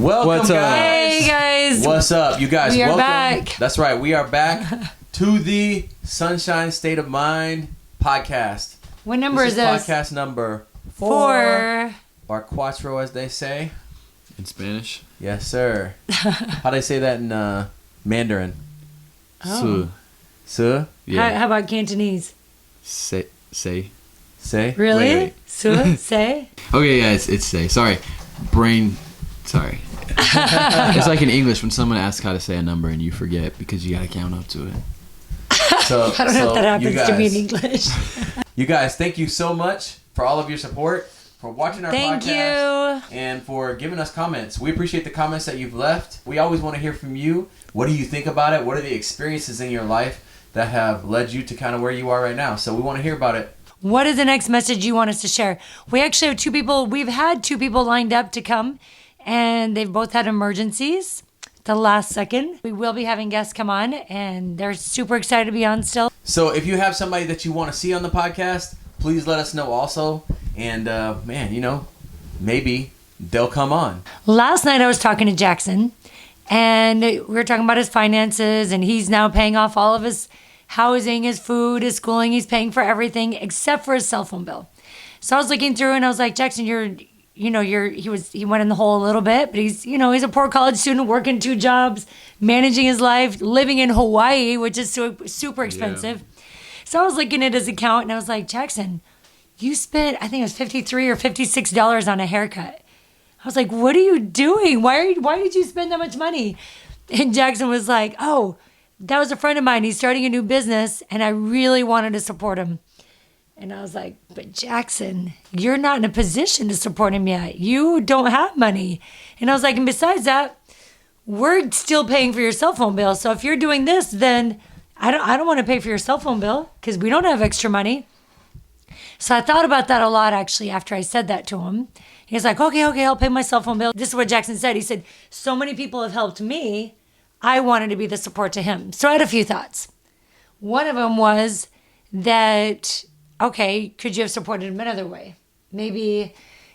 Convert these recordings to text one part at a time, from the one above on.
Welcome, What's up? guys. Hey, guys. What's up, you guys? We are welcome. back. That's right. We are back to the Sunshine State of Mind podcast. What number is this? Podcast number 4. Or cuatro, as they say. In Spanish? Yes, sir. How do they say that in Mandarin? Oh. Su? Yeah. How about Cantonese? Say. Say? Really? Wait. Su? Say? Okay, yeah, it's say. Sorry. Brain. Sorry. It's like in English when someone asks how to say a number and you forget because you gotta count up to it. So, I don't know if that happens you guys, to me in English. You guys, thank you so much for all of your support, for watching our Thank podcast, you. and for giving us comments. We appreciate the comments that you've left. We always want to hear from you. What do you think about it? What are the experiences in your life that have led you to kind of where you are right now? So we want to hear about it. What is the next message you want us to share? We actually have we've had 2 people lined up to come, and they've both had emergencies the last second. We will be having guests come on, and they're super excited to be on still. So if you have somebody that you want to see on the podcast, please let us know also. And maybe they'll come on. Last night I was talking to Jackson, and we were talking about his finances, and he's now paying off all of his housing, his food, his schooling. He's paying for everything except for his cell phone bill. So I was looking through, and I was like, Jackson, he went in the hole a little bit, but he's a poor college student working 2 jobs, managing his life, living in Hawaii, which is super expensive. Yeah. So I was looking at his account, and I was like, Jackson, you spent, I think it was $53 or $56 on a haircut. I was like, what are you doing? Why did you spend that much money? And Jackson was like, oh, that was a friend of mine. He's starting a new business, and I really wanted to support him. And I was like, but Jackson, you're not in a position to support him yet. You don't have money. And I was like, and besides that, we're still paying for your cell phone bill. So if you're doing this, then I don't want to pay for your cell phone bill because we don't have extra money. So I thought about that a lot, actually, after I said that to him. He was like, okay, I'll pay my cell phone bill. This is what Jackson said. He said, so many people have helped me. I wanted to be the support to him. So I had a few thoughts. One of them was that, okay, could you have supported him another way? Maybe,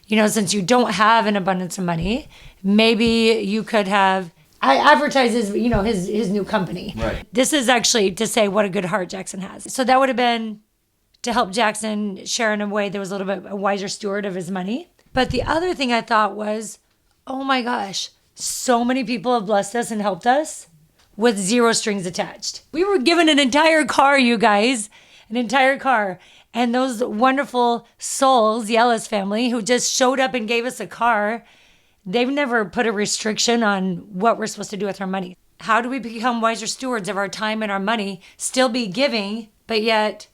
since you don't have an abundance of money, maybe you could have advertised his new company. Right. This is actually to say what a good heart Jackson has. So that would have been to help Jackson share in a way that was a little bit a wiser steward of his money. But the other thing I thought was, oh my gosh, so many people have blessed us and helped us with 0 strings attached. We were given an entire car, you guys, an entire car. And those wonderful souls, the Ellis family, who just showed up and gave us a car, they've never put a restriction on what we're supposed to do with our money. How do we become wiser stewards of our time and our money, still be giving, but yet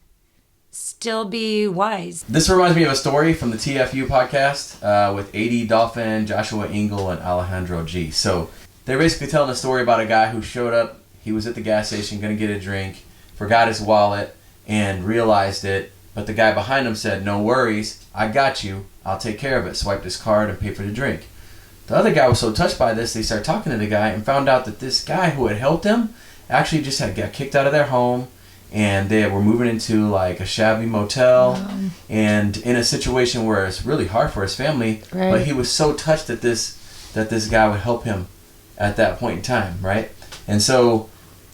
still be wise? This reminds me of a story from the TFU podcast with A.D. Dolphin, Joshua Engel, and Alejandro G. So they're basically telling a story about a guy who showed up. He was at the gas station going to get a drink, forgot his wallet, and realized it. But the guy behind him said, no worries, I got you. I'll take care of it. Swiped his card and paid for the drink. The other guy was so touched by this, they started talking to the guy and found out that this guy who had helped him actually just got kicked out of their home, and they were moving into like a shabby motel and in a situation where it's really hard for his family. Right. But he was so touched that this guy would help him at that point in time, right? And so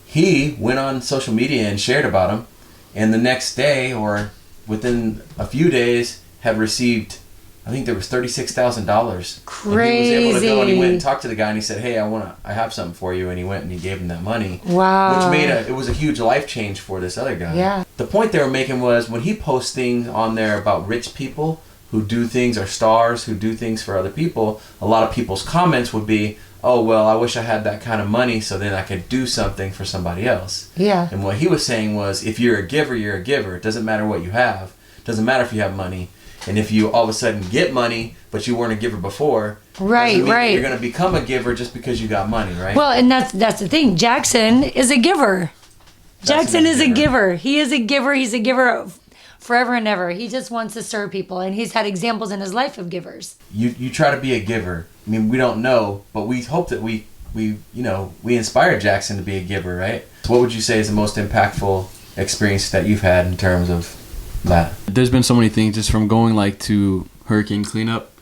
he went on social media and shared about him, and the next day or within a few days had received, I think there was $36,000. Crazy. And he was able to go and he went and talked to the guy and he said, hey, I have something for you. And he went and he gave him that money. Wow. Which it was a huge life change for this other guy. Yeah. The point they were making was when he posts things on there about rich people who do things, or stars who do things for other people, a lot of people's comments would be, oh, well, I wish I had that kind of money so then I could do something for somebody else. Yeah. And what he was saying was, if you're a giver, you're a giver. It doesn't matter what you have. It doesn't matter if you have money. And if you all of a sudden get money, but you weren't a giver before, right. You're going to become a giver just because you got money, right? Well, and that's the thing. Jackson is a giver. Jackson is a giver. He is a giver. He's a giver forever and ever. He just wants to serve people, and he's had examples in his life of givers. You try to be a giver. I mean, we don't know, but we hope that we inspired Jackson to be a giver, right? So what would you say is the most impactful experience that you've had in terms of that? There's been so many things, just from going to hurricane cleanup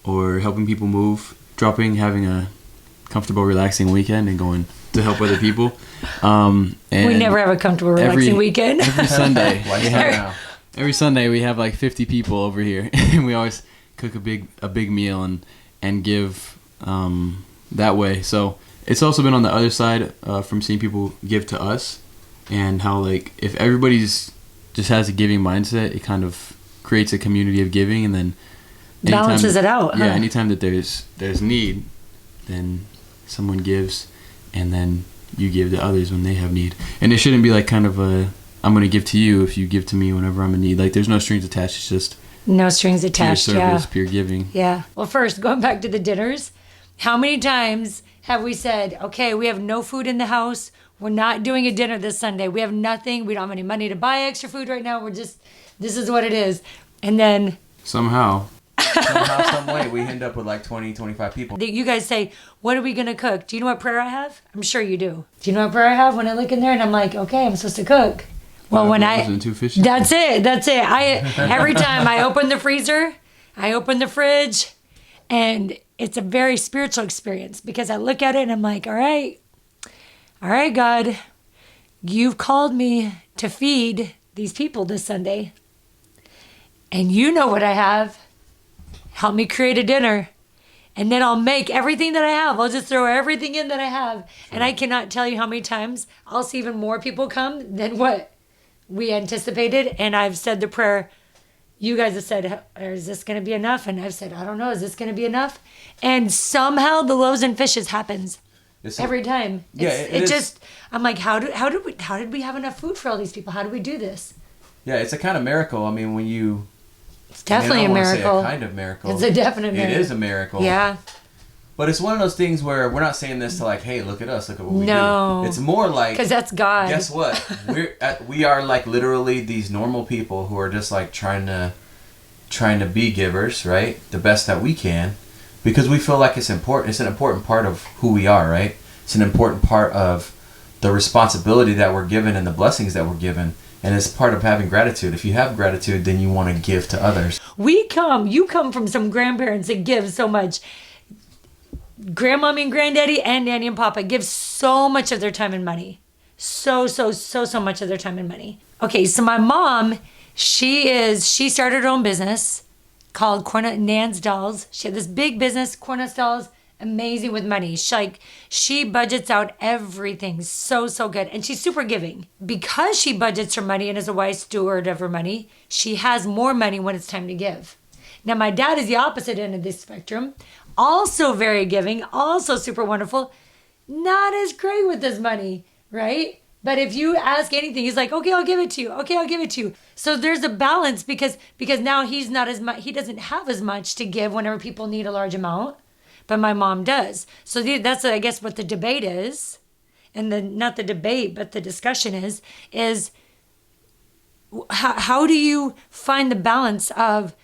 or helping people move, having a comfortable, relaxing weekend and going to help other people. And We never have a comfortable, relaxing weekend. Every Sunday, Why is that now? every Sunday we have like 50 people over here, and we always cook a big meal and give that way. So it's also been on the other side from seeing people give to us, and how like if everybody's just has a giving mindset, it kind of creates a community of giving, and then Balances it out. Yeah, huh? anytime that there's need, then someone gives, and then you give to others when they have need. And it shouldn't be like kind of I'm going to give to you if you give to me whenever I'm in need. Like there's no strings attached. It's just No strings attached. pure service, pure giving. Yeah. Well, first, going back to the dinners, how many times have we said, okay, we have no food in the house. We're not doing a dinner this Sunday. We have nothing. We don't have any money to buy extra food right now. This is what it is. And then Somehow, some way, we end up with like 20, 25 people. you guys say, what are we going to cook? Do you know what prayer I have? I'm sure you do. Do you know what prayer I have when I look in there and I'm like, okay, I'm supposed to cook? Well, when loaves and 2 fishes. That's it. Every time I open the freezer, I open the fridge, and it's a very spiritual experience because I look at it and I'm like, all right, God, you've called me to feed these people this Sunday, and you know what I have. Help me create a dinner, and then I'll make everything that I have. I'll just throw everything in that I have, and I cannot tell you how many times I'll see even more people come than what we anticipated. And I've said the prayer. You guys have said, is this going to be enough? And I've said, I don't know. Is this going to be enough? And somehow the loaves and fishes happens every time. Yeah, It just, I'm like, how did we have enough food for all these people? How did we do this? Yeah, it's a kind of miracle. I mean, when you... It's definitely I don't a wanna say miracle. a kind of miracle. It's a definite miracle. It is a miracle. Yeah. But it's one of those things where we're not saying this to like, hey, look at us, look at what we No. do. It's more like... Because that's God. Guess what? We are like literally these normal people who are just like trying to be givers, right? The best that we can, because we feel like it's important. It's an important part of who we are, right? It's an important part of the responsibility that we're given and the blessings that we're given. And it's part of having gratitude. If you have gratitude, then you want to give to others. You come from some grandparents that give so much. Grandmommy and granddaddy and Nanny and Papa give so much of their time and money. So much of their time and money. Okay, so my mom, she started her own business called Nan's Dolls. She had this big business, Cornet's Dolls, amazing with money. She budgets out everything so good, and she's super giving. Because she budgets her money and is a wise steward of her money, she has more money when it's time to give. Now my dad is the opposite end of this spectrum, also very giving, also super wonderful, not as great with his money, right? But if you ask anything, he's like, okay, I'll give it to you. Okay, I'll give it to you. So there's a balance because now he's not as much, he doesn't have as much to give whenever people need a large amount. But my mom does. So that's, I guess, what the debate is. And not the debate, but the discussion is how do you find the balance of,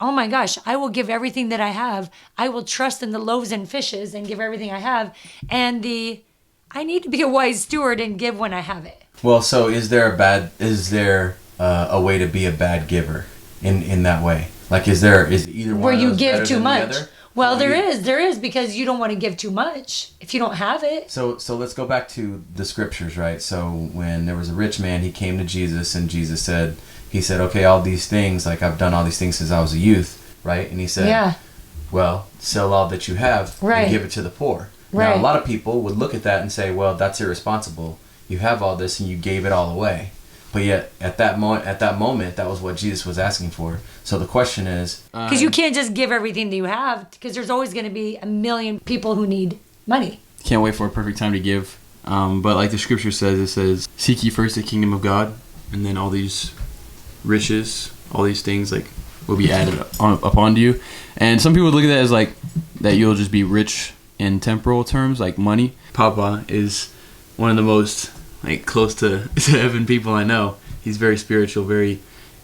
oh my gosh, I will give everything that I have. I will trust in the loaves and fishes and give everything I have. And I need to be a wise steward and give when I have it. Well, so is there a way to be a bad giver in that way? Like, is either one where of you those give better too than the much? other? Well, there is because you don't want to give too much if you don't have it. So let's go back to the scriptures, right? So when there was a rich man, he came to Jesus, and Jesus said, okay, all these things, like I've done all these things since I was a youth, right? And he said, yeah. Well, sell all that you have and give it to the poor. Right. Now, a lot of people would look at that and say, well, that's irresponsible. You have all this and you gave it all away. But yet, at that moment, that was what Jesus was asking for. So the question is... Because you can't just give everything that you have, because there's always going to be a million people who need money. Can't wait for a perfect time to give. But like the scripture says, it says, seek ye first the kingdom of God, and then all these riches, all these things like will be added upon you. And some people look at that as like that you'll just be rich in temporal terms, like money. Papa is one of the most like close to heaven people I know. He's very spiritual, very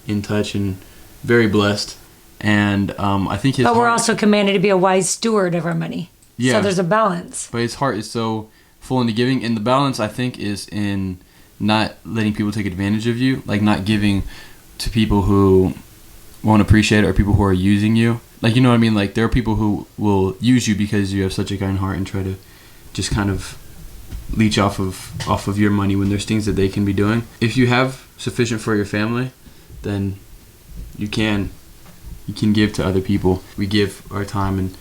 in touch, and very blessed. And I think his But we're heart, also commanded to be a wise steward of our money. Yeah. So there's a balance. but his heart is so full into giving, and the balance I think is in not letting people take advantage of you, like not giving to people who won't appreciate it or people who are using you. Like, you know what I mean? Like there are people who will use you because you have such a kind heart and try to just kind of leech off of your money when there's things that they can be doing. If you have sufficient for your family, then you can give to other people. We give our time and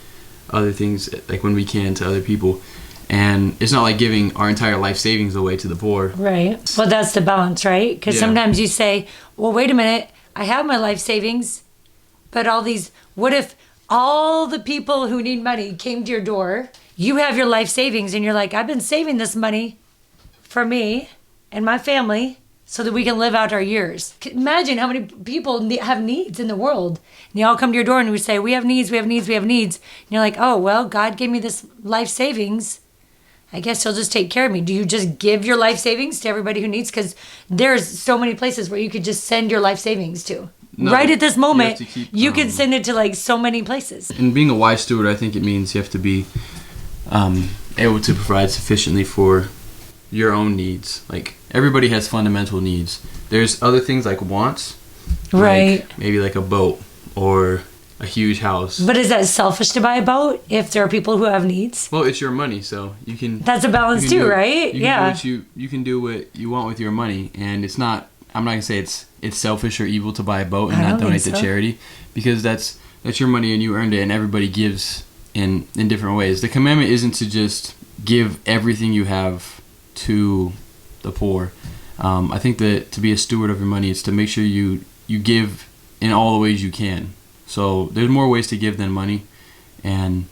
other things, like when we can, to other people. And it's not like giving our entire life savings away to the poor. Right. Well, that's the balance, right? Because sometimes you say, well, wait a minute, I have my life savings, but what if all the people who need money came to your door? You have your life savings and you're like, I've been saving this money for me and my family so that we can live out our years. Imagine how many people have needs in the world. And they all come to your door and we say, we have needs, we have needs, we have needs. And you're like, oh, well, God gave me this life savings. I guess he'll just take care of me. Do you just give your life savings to everybody who needs? Because there's so many places where you could just send your life savings to. No, right at this moment, you can send it to like so many places. And being a wise steward, I think it means you have to be able to provide sufficiently for your own needs. Like, everybody has fundamental needs. There's other things like wants. Right. Like maybe like a boat or a huge house. But is that selfish to buy a boat if there are people who have needs? Well, it's your money, so you can... That's a balance too, right? Yeah. You can do what you want with your money, and it's not... I'm not going to say it's selfish or evil to buy a boat and not donate to charity, because that's your money and you earned it, and everybody gives in different ways. The commandment isn't to just give everything you have to the poor. I think that to be a steward of your money is to make sure you give in all the ways you can. So there's more ways to give than money, and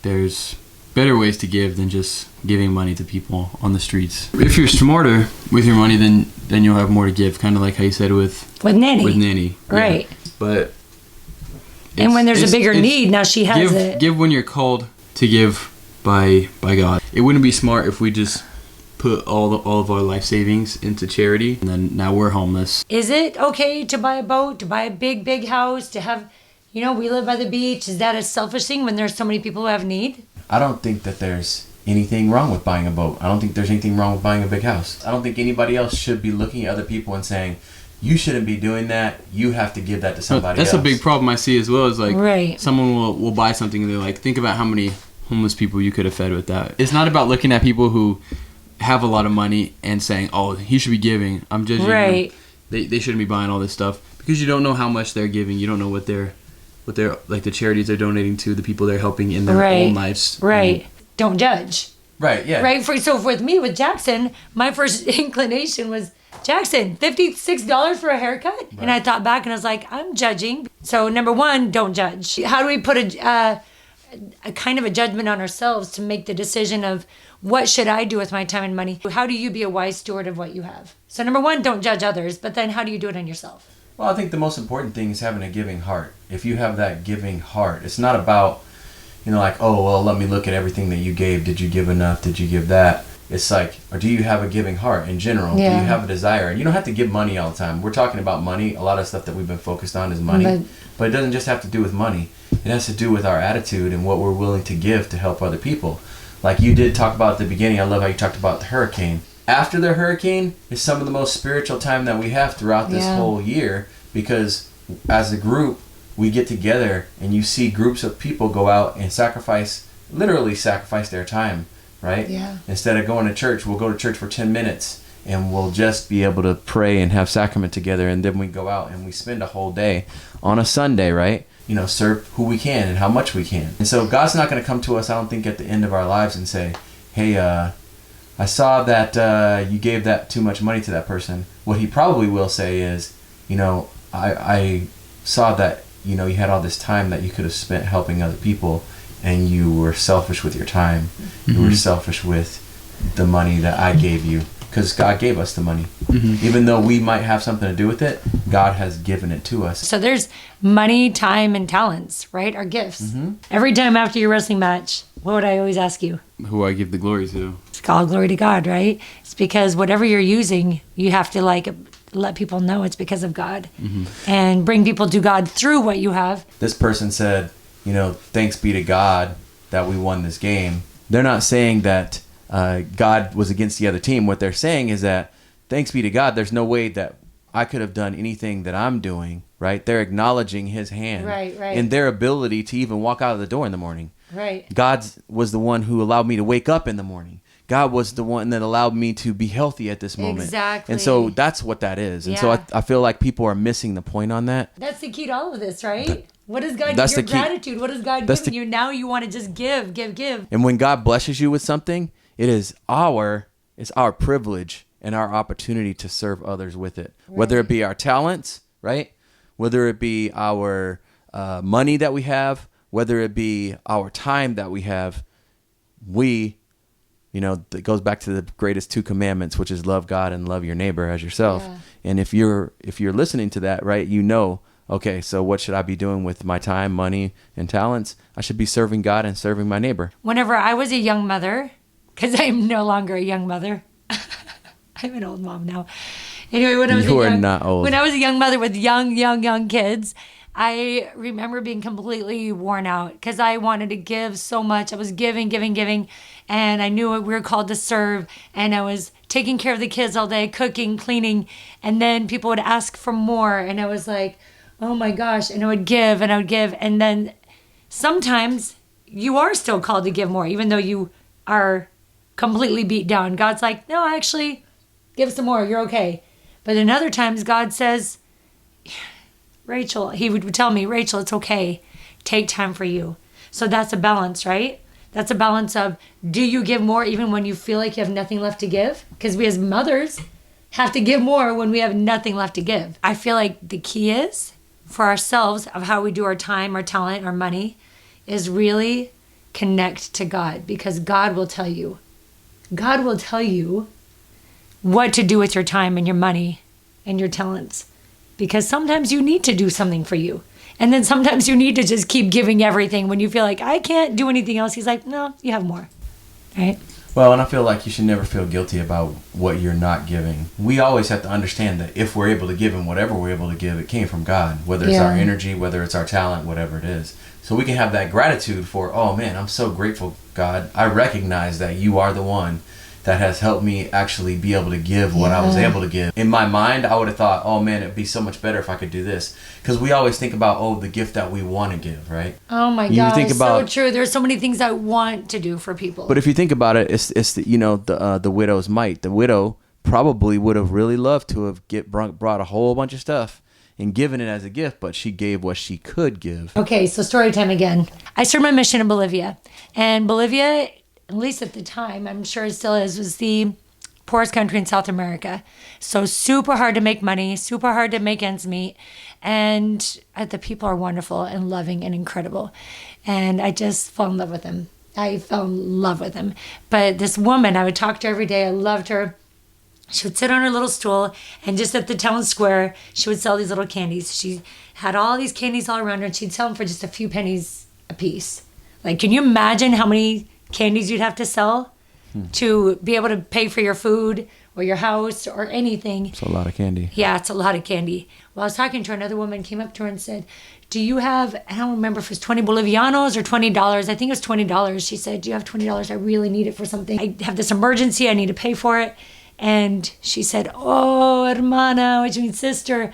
there's better ways to give than just giving money to people on the streets. If you're smarter with your money, then you'll have more to give, kind of like how you said with Nanny. With Nanny. Right. Yeah. But and when there's a bigger need, now she has it. Give when you're called to give by God. It wouldn't be smart if we just put all of our life savings into charity, and then now we're homeless. Is it okay to buy a boat, to buy a big house, to have... we live by the beach. Is that a selfish thing when there's so many people who have need? I don't think that there's anything wrong with buying a boat. I don't think there's anything wrong with buying a big house. I don't think anybody else should be looking at other people and saying, you shouldn't be doing that. You have to give that to somebody else. That's a big problem I see as well. Is like someone will buy something and they're like, think about how many homeless people you could have fed with that. It's not about looking at people who have a lot of money and saying, oh, he should be giving. I'm judging him. They shouldn't be buying all this stuff, because you don't know how much they're giving. You don't know what they're like, the charities they're donating to, the people they're helping in their own lives. Right. Don't judge. Right, yeah. Right. So with me, with Jackson, my first inclination was, Jackson, $56 for a haircut? Right. And I thought back and I was like, I'm judging. So number one, don't judge. How do we put a kind of a judgment on ourselves to make the decision of what should I do with my time and money? How do you be a wise steward of what you have? So number one, don't judge others, but then how do you do it on yourself? Well, I think the most important thing is having a giving heart. If you have that giving heart, it's not about, like, oh, well, let me look at everything that you gave. Did you give enough? Did you give that? It's like, or do you have a giving heart in general? Yeah. Do you have a desire? And you don't have to give money all the time. We're talking about money. A lot of stuff that we've been focused on is money. But it doesn't just have to do with money. It has to do with our attitude and what we're willing to give to help other people. Like you did talk about at the beginning, I love how you talked about the hurricane. After the hurricane is some of the most spiritual time that we have throughout this whole year, because as a group, we get together and you see groups of people go out and literally sacrifice their time, right? Yeah. Instead of going to church, we'll go to church for 10 minutes and we'll just be able to pray and have sacrament together, and then we go out and we spend a whole day on a Sunday, right? Serve who we can and how much we can. And so God's not going to come to us, I don't think, at the end of our lives and say, hey, I saw that you gave that too much money to that person. What he probably will say is, I saw that, you had all this time that you could have spent helping other people, and you were selfish with your time. Mm-hmm. You were selfish with the money that I gave you, because God gave us the money. Mm-hmm. Even though we might have something to do with it, God has given it to us. So there's money, time, and talents, right? Our gifts. Mm-hmm. Every time after your wrestling match, what would I always ask you? Who I give the glory to. It's all glory to God, right? It's because whatever you're using, you have to let people know it's because of God, and bring people to God through what you have. This person said, thanks be to God that we won this game. They're not saying that God was against the other team. What they're saying is that thanks be to God, there's no way that I could have done anything that I'm doing, right? They're acknowledging his hand right. and their ability to even walk out of the door in the morning. Right. God was the one who allowed me to wake up in the morning. God was the one that allowed me to be healthy at this moment. Exactly. And so that's what that is. And so Yeah. I feel like people are missing the point on that. That's the key to all of this, right? What is God? That's Your the key. gratitude. What is God That's giving the- you? Now you want to just give. And when God blesses you with something, it's our privilege and our opportunity to serve others with it. Whether it be our talents, right? Whether it be our money that we have, whether it be our time that we have, it goes back to the greatest two commandments, which is love God and love your neighbor as yourself. Yeah. And if you're listening to that, right, okay, so what should I be doing with my time, money, and talents? I should be serving God and serving my neighbor. Whenever I was a young mother, because I'm no longer a young mother, I'm an old mom now. Anyway, when I was not old. When I was a young mother with young kids, I remember being completely worn out because I wanted to give so much. I was giving, and I knew we were called to serve, and I was taking care of the kids all day, cooking, cleaning, and then people would ask for more, and I was like, oh my gosh, and I would give, and then sometimes you are still called to give more, even though you are completely beat down. God's like, no, actually, give some more, you're okay. But in other times, God says, Rachel, he would tell me, Rachel, it's okay. Take time for you. So that's a balance, right? That's a balance of, do you give more even when you feel like you have nothing left to give? Because we as mothers have to give more when we have nothing left to give. I feel like the key is for ourselves of how we do our time, our talent, our money is really connect to God, because God will tell you. God will tell you what to do with your time and your money and your talents. Because sometimes you need to do something for you. And then sometimes you need to just keep giving everything when you feel like, I can't do anything else. He's like, no, you have more. Right? Well, and I feel like you should never feel guilty about what you're not giving. We always have to understand that if we're able to give and whatever we're able to give, it came from God. Whether it's our energy, whether it's our talent, whatever it is. So we can have that gratitude for, oh man, I'm so grateful, God. I recognize that you are the one that has helped me actually be able to give what I was able to give. In my mind, I would have thought, oh man, it'd be so much better if I could do this. Because we always think about, the gift that we want to give, right? Oh my God, it's so true. There's so many things I want to do for people. But if you think about it, it's the widow's mite. The widow probably would have really loved to have brought a whole bunch of stuff and given it as a gift, but she gave what she could give. Okay, so story time again. I started my mission in Bolivia. And Bolivia, at least at the time, I'm sure it still is, was the poorest country in South America. So super hard to make money, super hard to make ends meet. And the people are wonderful and loving and incredible. And I just fell in love with them. But this woman, I would talk to her every day. I loved her. She would sit on her little stool, and just at the town square, she would sell these little candies. She had all these candies all around her, and she'd sell them for just a few pennies a piece. Like, can you imagine how many candies you'd have to sell to be able to pay for your food or your house or anything? It's a lot of candy. Yeah, it's a lot of candy. Well, I was talking to her, another woman came up to her and said, do you have, I don't remember if it was 20 Bolivianos or $20. I think it was $20. She said, do you have $20? I really need it for something. I have this emergency. I need to pay for it. And she said, oh, hermana, which means sister.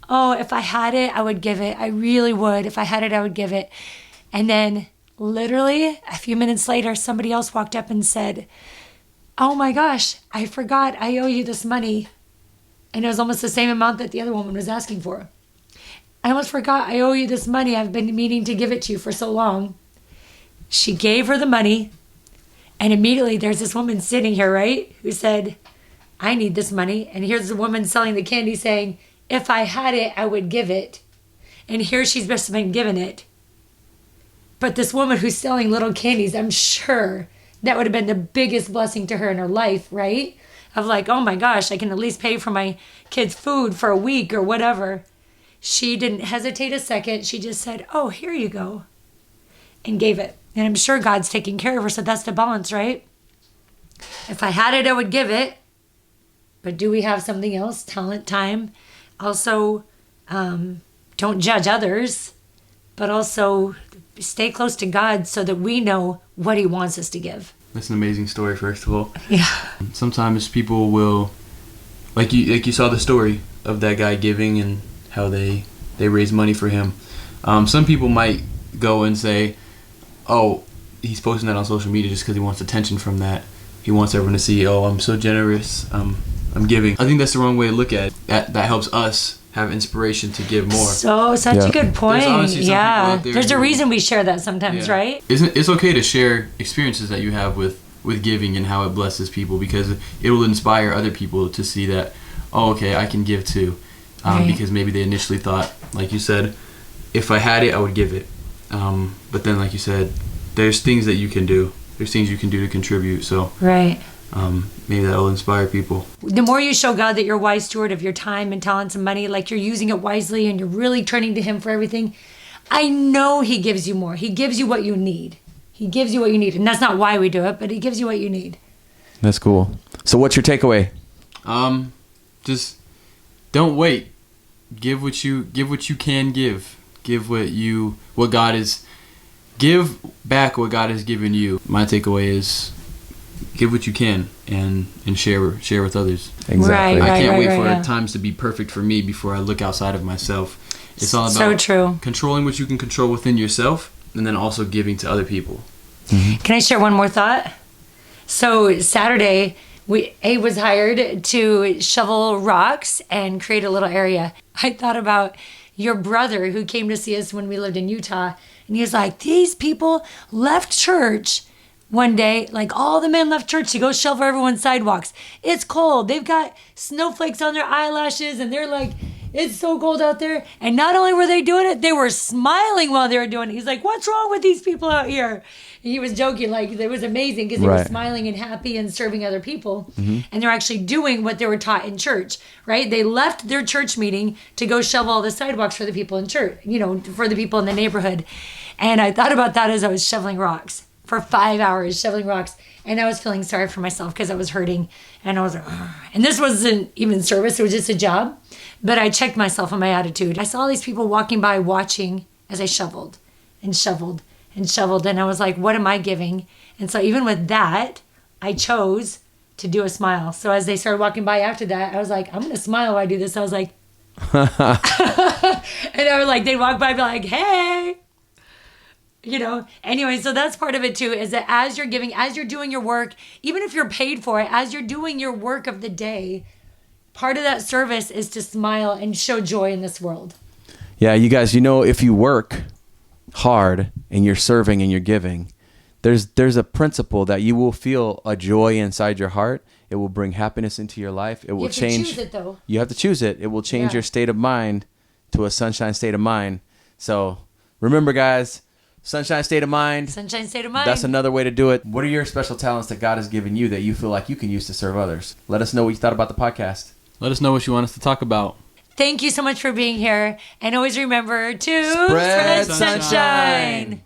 Oh, if I had it, I would give it. I really would. If I had it, I would give it. And then literally a few minutes later, somebody else walked up and said, oh my gosh, I forgot I owe you this money. And it was almost the same amount that the other woman was asking for. I almost forgot I owe you this money. I've been meaning to give it to you for so long. She gave her the money. And immediately there's this woman sitting here, right, who said, I need this money. And here's the woman selling the candy saying, if I had it, I would give it. And here she's just been given it. But this woman who's selling little candies, I'm sure that would have been the biggest blessing to her in her life, right? Of like, oh my gosh, I can at least pay for my kids' food for a week or whatever. She didn't hesitate a second. She just said, oh, here you go. And gave it. And I'm sure God's taking care of her. So that's the balance, right? If I had it, I would give it. But do we have something else? Talent, time. Also, don't judge others, but also stay close to God so that we know what he wants us to give. That's an amazing story, first of all. Yeah. Sometimes people will, like you saw the story of that guy giving and how they raise money for him. Some people might go and say, oh, he's posting that on social media just because he wants attention from that. He wants everyone to see, oh, I'm so generous, I'm giving. I think that's the wrong way to look at it. That helps us have inspiration to give more. So such a good point. Yeah, there's a reason we share that sometimes, right? It's okay to share experiences that you have with giving and how it blesses people, because it will inspire other people to see that, oh, okay, I can give too, because maybe they initially thought, like you said, if I had it, I would give it, but then, like you said, there's things that you can do. There's things you can do to contribute. So maybe that will inspire people. The more you show God that you're a wise steward of your time and talents and money, like you're using it wisely and you're really turning to Him for everything, I know He gives you more. He gives you what you need. He gives you what you need. And that's not why we do it, but He gives you what you need. That's cool. So what's your takeaway? Just don't wait. Give what you can give. Give what God is. Give back what God has given you. My takeaway is give what you can and share with others. Exactly. I can't wait for times to be perfect for me before I look outside of myself. It's all about controlling what you can control within yourself, and then also giving to other people. Mm-hmm. Can I share one more thought? So Saturday, Abe was hired to shovel rocks and create a little area. I thought about your brother who came to see us when we lived in Utah, and he was like, these people left church one day, like all the men left church to go shovel everyone's sidewalks. It's cold. They've got snowflakes on their eyelashes, and they're like, it's so cold out there. And not only were they doing it, they were smiling while they were doing it. He's like, what's wrong with these people out here? He was joking, like it was amazing because they were smiling and happy and serving other people. Mm-hmm. And they're actually doing what they were taught in church, right? They left their church meeting to go shovel all the sidewalks for the people in church, for the people in the neighborhood. And I thought about that as I was shoveling rocks for 5 hours, shoveling rocks. And I was feeling sorry for myself because I was hurting. And I was like, ugh. And this wasn't even service, it was just a job. But I checked myself on my attitude. I saw all these people walking by watching as I shoveled and shoveled and shoveled. And I was like, what am I giving? And so even with that, I chose to do a smile. So as they started walking by after that, I was like, I'm going to smile while I do this. I was like, and I was like, they'd walk by and be like, hey. Anyway, so that's part of it too, is that as you're giving, as you're doing your work, even if you're paid for it, as you're doing your work of the day, part of that service is to smile and show joy in this world. Yeah, you guys, if you work hard and you're serving and you're giving, there's a principle that you will feel a joy inside your heart. It will bring happiness into your life. It will change. You have to choose it, though. You have to choose it. It will change your state of mind to a sunshine state of mind. So remember, guys, sunshine state of mind. Sunshine state of mind. That's another way to do it. What are your special talents that God has given you that you feel like you can use to serve others? Let us know what you thought about the podcast. Let us know what you want us to talk about. Thank you so much for being here. And always remember to spread sunshine.